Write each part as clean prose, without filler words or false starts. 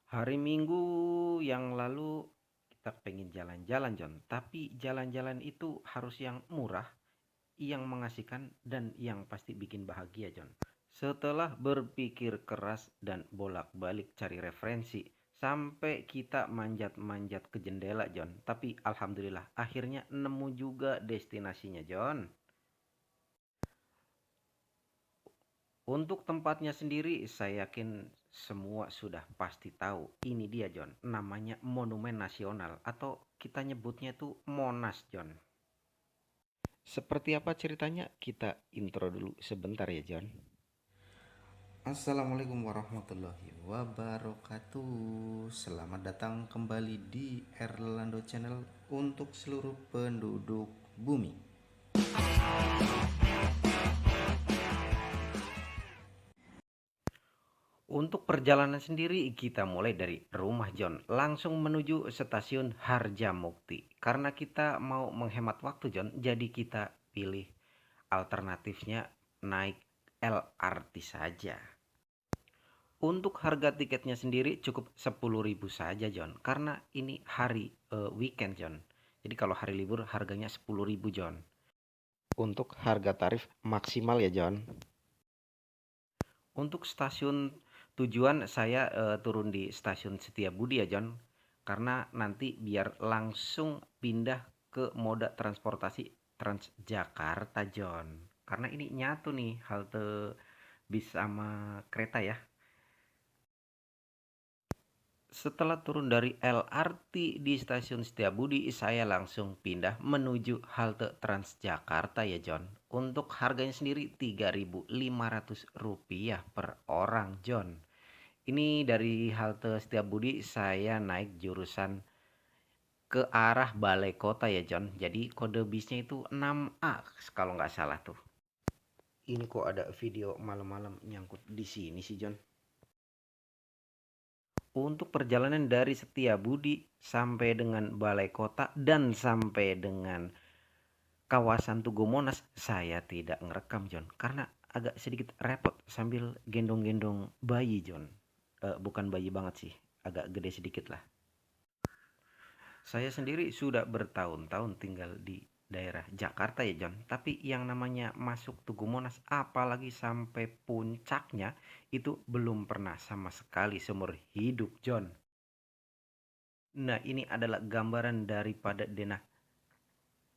Hari Minggu yang lalu kita pengen jalan-jalan, John. Tapi jalan-jalan itu harus yang murah, yang mengasihkan, dan yang pasti bikin bahagia, John. Setelah berpikir keras dan bolak-balik cari referensi, sampai kita manjat-manjat ke jendela, John. Tapi alhamdulillah, akhirnya nemu juga destinasinya, John. Untuk tempatnya sendiri, saya yakin semua sudah pasti tahu. Ini dia, John. Namanya Monumen Nasional atau kita nyebutnya itu Monas, John. Seperti apa ceritanya? Kita intro dulu sebentar ya, John. Assalamualaikum warahmatullahi wabarakatuh. Selamat datang kembali di Erlando Channel untuk seluruh penduduk bumi. Untuk perjalanan sendiri kita mulai dari rumah John langsung menuju stasiun Harjamukti. Karena kita mau menghemat waktu John, jadi kita pilih alternatifnya naik LRT saja. Untuk harga tiketnya sendiri cukup 10.000 saja John, karena ini hari weekend John. Jadi kalau hari libur harganya 10.000 John. Untuk harga tarif maksimal ya John. Untuk stasiun tujuan saya turun di stasiun Setiabudi ya John. Karena nanti biar langsung pindah ke moda transportasi Transjakarta John. Karena ini nyatu nih halte bis sama kereta ya. Setelah turun dari LRT di stasiun Setiabudi, saya langsung pindah menuju halte Transjakarta ya John. Untuk harganya sendiri Rp3.500 per orang John. Ini dari halte Setiabudi saya naik jurusan ke arah Balai Kota ya John. Jadi kode bisnya itu 6A kalau nggak salah tuh. Ini kok ada video malam-malam nyangkut di sini sih John. Untuk perjalanan dari Setiabudi sampai dengan Balai Kota dan sampai dengan kawasan Tugu Monas saya tidak ngerekam John karena agak sedikit repot sambil gendong-gendong bayi John. Bukan bayi banget sih, agak gede sedikit lah. Saya sendiri sudah bertahun-tahun tinggal di daerah Jakarta ya John. Tapi yang namanya masuk Tugu Monas apalagi sampai puncaknya itu belum pernah sama sekali seumur hidup John. Nah, ini adalah gambaran daripada denah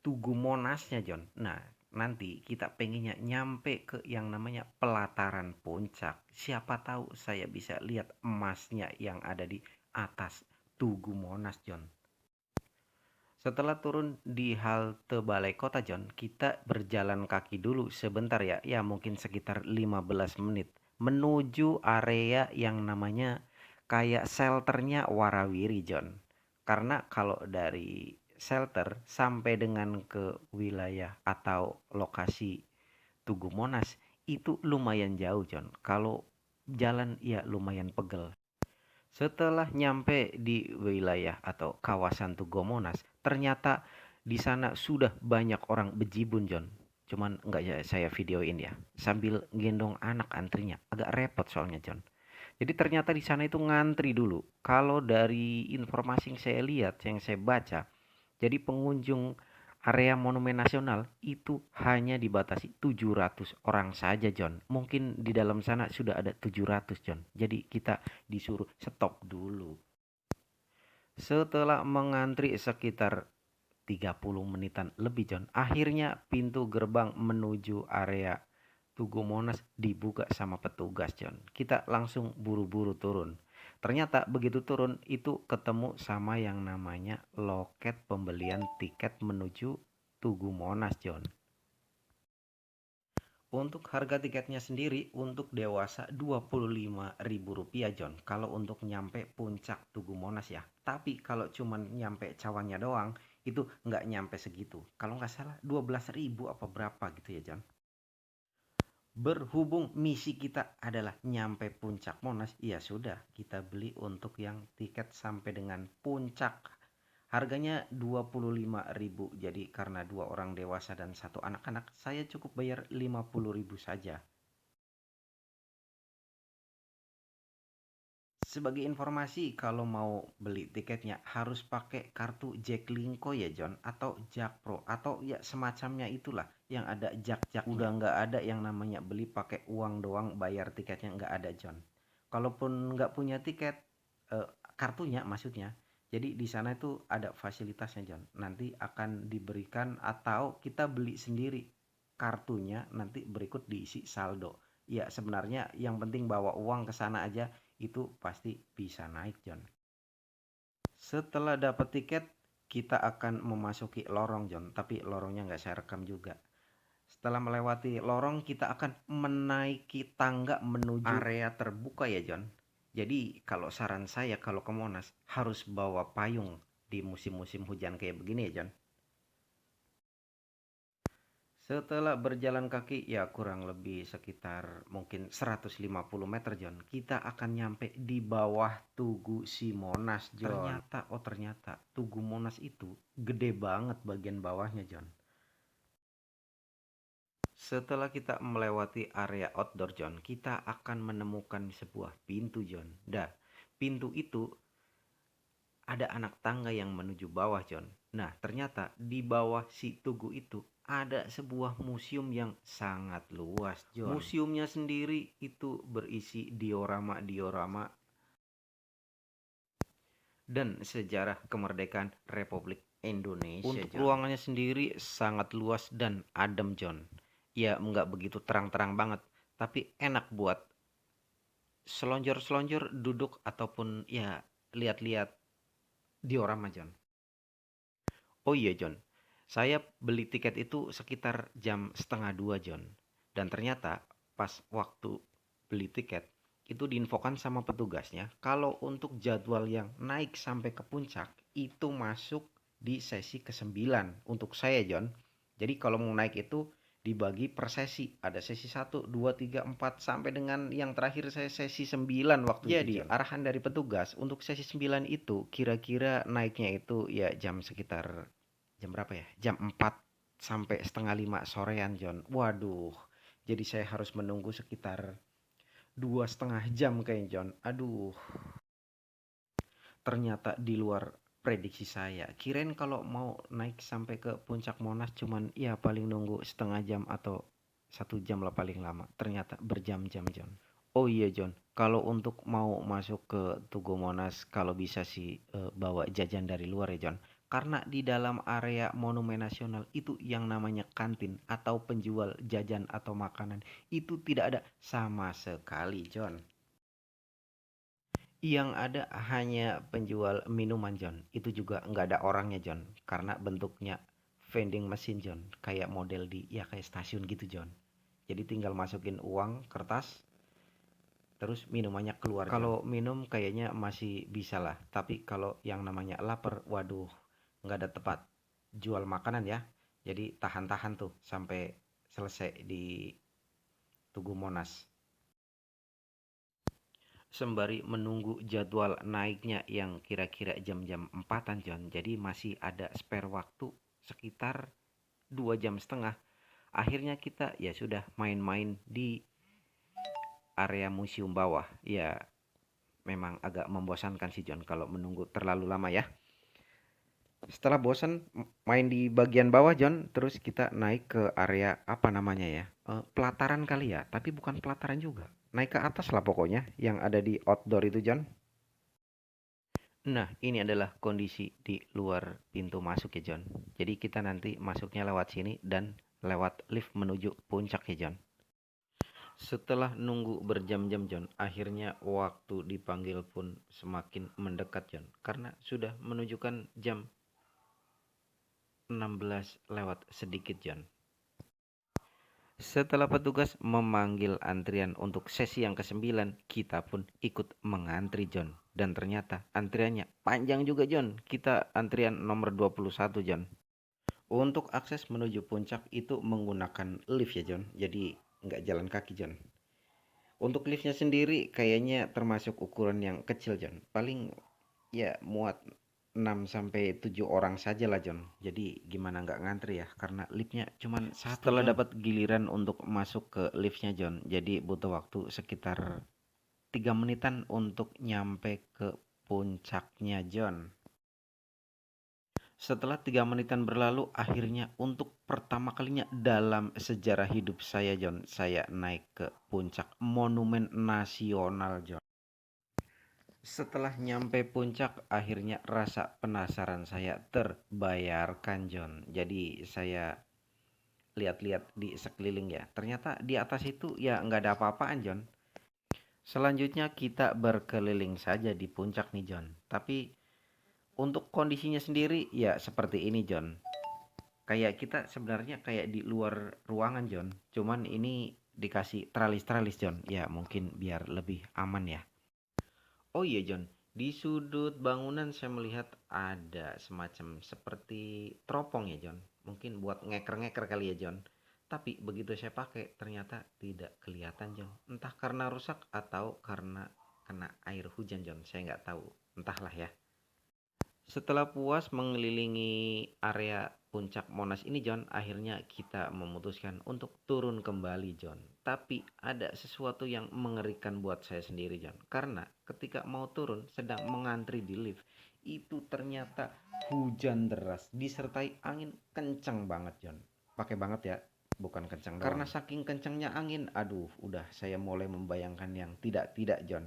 Tugu Monasnya, John. Nah, nanti kita pengennya nyampe ke yang namanya pelataran puncak. Siapa tahu saya bisa lihat emasnya yang ada di atas Tugu Monas, John. Setelah turun di halte Balai Kota, John, kita berjalan kaki dulu sebentar ya. Ya, mungkin sekitar 15 menit menuju area yang namanya kayak shelternya Warawiri, John. Karena kalau dari shelter sampai dengan ke wilayah atau lokasi Tugu Monas itu lumayan jauh, John. Kalau jalan ya lumayan pegel. Setelah nyampe di wilayah atau kawasan Tugu Monas, ternyata di sana sudah banyak orang bejibun, John. Cuman nggak ya saya videoin ya, sambil gendong anak antrinya. Agak repot soalnya, John. Jadi ternyata di sana itu ngantri dulu. Kalau dari informasi yang saya lihat, yang saya baca, jadi pengunjung area Monumen Nasional itu hanya dibatasi 700 orang saja, John. Mungkin di dalam sana sudah ada 700, John. Jadi kita disuruh stop dulu. Setelah mengantri sekitar 30 menitan lebih, John, akhirnya pintu gerbang menuju area Tugu Monas dibuka sama petugas, John. Kita langsung buru-buru turun. Ternyata begitu turun itu ketemu sama yang namanya loket pembelian tiket menuju Tugu Monas, John. Untuk harga tiketnya sendiri untuk dewasa Rp25.000 John. Kalau untuk nyampe puncak Tugu Monas ya. Tapi kalau cuman nyampe cawannya doang itu nggak nyampe segitu. Kalau nggak salah 12.000 apa berapa gitu ya John. Berhubung misi kita adalah nyampe puncak Monas, ya sudah kita beli untuk yang tiket sampai dengan puncak. Harganya 25.000. Jadi karena dua orang dewasa dan satu anak-anak, saya cukup bayar 50.000 saja. Sebagai informasi, kalau mau beli tiketnya harus pakai kartu Jaklingko ya John, atau Jakpro, atau ya semacamnya itulah yang ada jak-jaknya. Udah nggak ada yang namanya beli pakai uang doang bayar tiketnya, nggak ada John. Kalaupun nggak punya tiket, eh, kartunya maksudnya, jadi di sana itu ada fasilitasnya John. Nanti akan diberikan atau kita beli sendiri kartunya, nanti berikut diisi saldo. Ya sebenarnya yang penting bawa uang ke sana aja itu pasti bisa naik John. Setelah dapat tiket, kita akan memasuki lorong John, tapi lorongnya nggak saya rekam juga. Setelah melewati lorong, kita akan menaiki tangga menuju area terbuka ya John. Jadi kalau saran saya kalau ke Monas harus bawa payung di musim-musim hujan kayak begini ya John. Setelah berjalan kaki ya kurang lebih sekitar mungkin 150 meter John, kita akan nyampe di bawah Tugu Simonas John. Ternyata Tugu Monas itu gede banget bagian bawahnya John. Setelah kita melewati area outdoor John, kita akan menemukan sebuah pintu John. Pintu itu ada anak tangga yang menuju bawah John. Nah ternyata di bawah si tugu itu ada sebuah museum yang sangat luas John. Museumnya sendiri itu berisi diorama-diorama dan sejarah kemerdekaan Republik Indonesia. Untuk John, ruangannya sendiri sangat luas dan adem John. Ya nggak begitu terang-terang banget, tapi enak buat selonjor-selonjor duduk ataupun ya lihat-lihat diorama John. Oh iya John, saya beli tiket itu sekitar jam setengah dua John. Dan ternyata pas waktu beli tiket itu diinfokan sama petugasnya kalau untuk jadwal yang naik sampai ke puncak itu masuk di sesi ke-9 untuk saya John. Jadi kalau mau naik itu dibagi per sesi. Ada sesi 1, 2, 3, 4 sampai dengan yang terakhir saya sesi 9 waktu itu. Jadi arahan dari petugas untuk sesi 9 itu kira-kira naiknya itu ya jam sekitar jam berapa ya? Jam 4 sampai setengah 5 sorean John. Waduh, jadi saya harus menunggu sekitar 2,5 jam kayak John. Aduh, ternyata di luar prediksi saya. Kirain kalau mau naik sampai ke puncak Monas cuman ya paling nunggu setengah jam atau 1 jam lah paling lama. Ternyata berjam-jam John. Oh iya John, kalau untuk mau masuk ke Tugu Monas kalau bisa sih bawa jajan dari luar ya John. Karena di dalam area Monumen Nasional itu yang namanya kantin atau penjual jajan atau makanan itu tidak ada sama sekali John. Yang ada hanya penjual minuman John. Itu juga nggak ada orangnya John. Karena bentuknya vending machine John. Kayak model di ya kayak stasiun gitu John. Jadi tinggal masukin uang kertas terus minumannya keluar John. Kalau minum kayaknya masih bisa lah. Tapi kalau yang namanya lapar, waduh nggak ada tempat jual makanan ya. Jadi tahan-tahan tuh sampai selesai di Tugu Monas. Sembari menunggu jadwal naiknya yang kira-kira jam-jam 4-an John. Jadi masih ada spare waktu sekitar 2,5 jam. Akhirnya kita ya sudah main-main di area museum bawah. Ya memang agak membosankan sih John kalau menunggu terlalu lama ya. Setelah bosan main di bagian bawah John, terus kita naik ke area apa namanya ya? Pelataran kali ya, tapi bukan pelataran juga. Naik ke atas lah pokoknya yang ada di outdoor itu John. Nah, ini adalah kondisi di luar pintu masuk ya John. Jadi kita nanti masuknya lewat sini dan lewat lift menuju puncak ya John. Setelah nunggu berjam-jam John, akhirnya waktu dipanggil pun semakin mendekat John. Karena sudah menunjukkan jam 16 lewat sedikit John. Setelah petugas memanggil antrian untuk sesi yang ke-9, kita pun ikut mengantri John. Dan ternyata antriannya panjang juga John. Kita antrian nomor 21 John. Untuk akses menuju puncak itu menggunakan lift ya John. Jadi nggak jalan kaki John. Untuk liftnya sendiri kayaknya termasuk ukuran yang kecil John. Paling ya muat 6 sampai 7 orang saja lah John. Jadi gimana nggak ngantri ya karena liftnya cuman satu. Setelah dapat giliran untuk masuk ke liftnya John, jadi butuh waktu sekitar 3 menitan untuk nyampe ke puncaknya, John. Setelah 3 menitan berlalu, akhirnya untuk pertama kalinya dalam sejarah hidup saya, John, saya naik ke puncak Monumen Nasional, John. Setelah nyampe puncak, akhirnya rasa penasaran saya terbayarkan, John. Jadi saya lihat-lihat di sekeliling ya. Ternyata di atas itu ya nggak ada apa-apaan, John. Selanjutnya kita berkeliling saja di puncak nih, John. Tapi untuk kondisinya sendiri ya seperti ini, John. Kayak kita sebenarnya kayak di luar ruangan, John. Cuman ini dikasih tralis-tralis, John. Ya mungkin biar lebih aman ya. Oh iya, John. Di sudut bangunan saya melihat ada semacam seperti teropong ya, John. Mungkin buat ngeker-ngeker kali ya, John. Tapi begitu saya pakai ternyata tidak kelihatan, John. Entah karena rusak atau karena kena air hujan, John. Saya nggak tahu. Entahlah ya. Setelah puas mengelilingi area puncak Monas ini, John, akhirnya kita memutuskan untuk turun kembali, John. Tapi ada sesuatu yang mengerikan buat saya sendiri, John. Karena ketika mau turun sedang mengantri di lift, itu ternyata hujan deras disertai angin kencang banget, John. Pakai banget ya, bukan kencang doang. Karena saking kencangnya angin, aduh, udah saya mulai membayangkan yang tidak-tidak, John.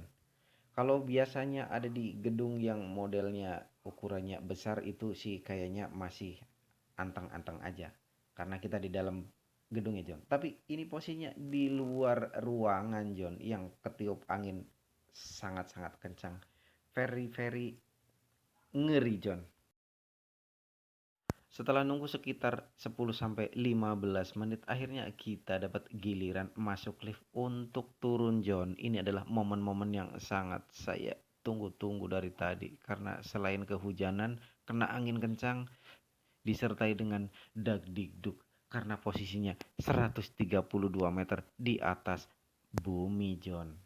Kalau biasanya ada di gedung yang modelnya ukurannya besar itu sih kayaknya masih anteng-anteng aja. Karena kita di dalam gedungnya, John. Tapi ini posisinya di luar ruangan, John, yang ketiup angin sangat-sangat kencang. Very very ngeri, John. Setelah nunggu sekitar 10 sampai 15 menit, akhirnya kita dapat giliran masuk lift untuk turun, John. Ini adalah momen-momen yang sangat saya tunggu-tunggu dari tadi karena selain kehujanan, kena angin kencang disertai dengan dagdikduk karena posisinya 132 meter di atas bumi, John.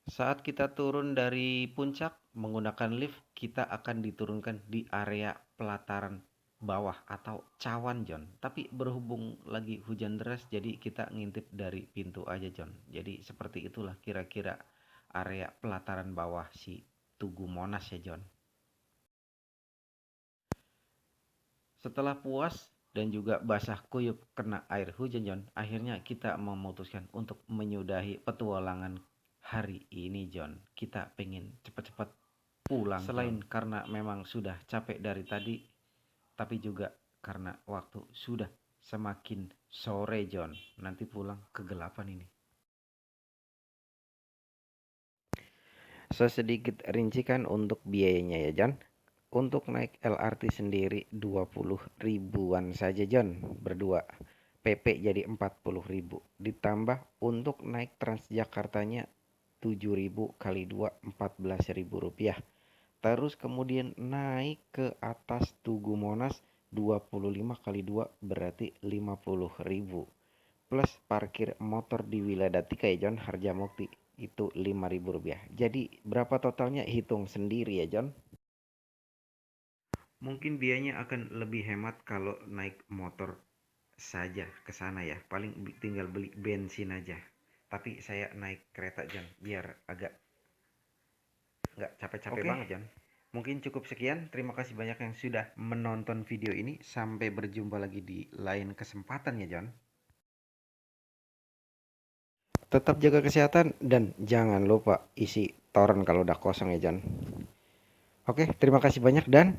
Saat kita turun dari puncak menggunakan lift, kita akan diturunkan di area pelataran bawah atau cawan, John. Tapi berhubung lagi hujan deras, jadi kita ngintip dari pintu aja, John. Jadi seperti itulah kira-kira area pelataran bawah si Tugu Monas ya, John. Setelah puas dan juga basah kuyup kena air hujan, John, akhirnya kita memutuskan untuk menyudahi petualangan hari ini, John. Kita pengen cepat-cepat pulang, selain John, karena memang sudah capek dari tadi, tapi juga karena waktu sudah semakin sore, John. Nanti pulang kegelapan ini. Saya sedikit rincikan untuk biayanya ya, John. Untuk naik LRT sendiri 20 ribuan saja, John, berdua. PP jadi 40 ribu. Ditambah untuk naik Transjakartanya 7.000 kali 2 14.000 rupiah. Terus kemudian naik ke atas Tugu Monas 25 kali 2 berarti 50 ribu. Plus parkir motor di Wiladatika ya, John, Harjamukti itu 5.000 rupiah. Jadi berapa totalnya, hitung sendiri ya, John. Mungkin biayanya akan lebih hemat kalau naik motor saja ke sana ya. Paling tinggal beli bensin aja. Tapi saya naik kereta, John, biar agak nggak capek-capek banget, John. Mungkin cukup sekian. Terima kasih banyak yang sudah menonton video ini. Sampai berjumpa lagi di lain kesempatan ya, John. Tetap jaga kesehatan dan jangan lupa isi toren kalau udah kosong ya, John. Oke, terima kasih banyak dan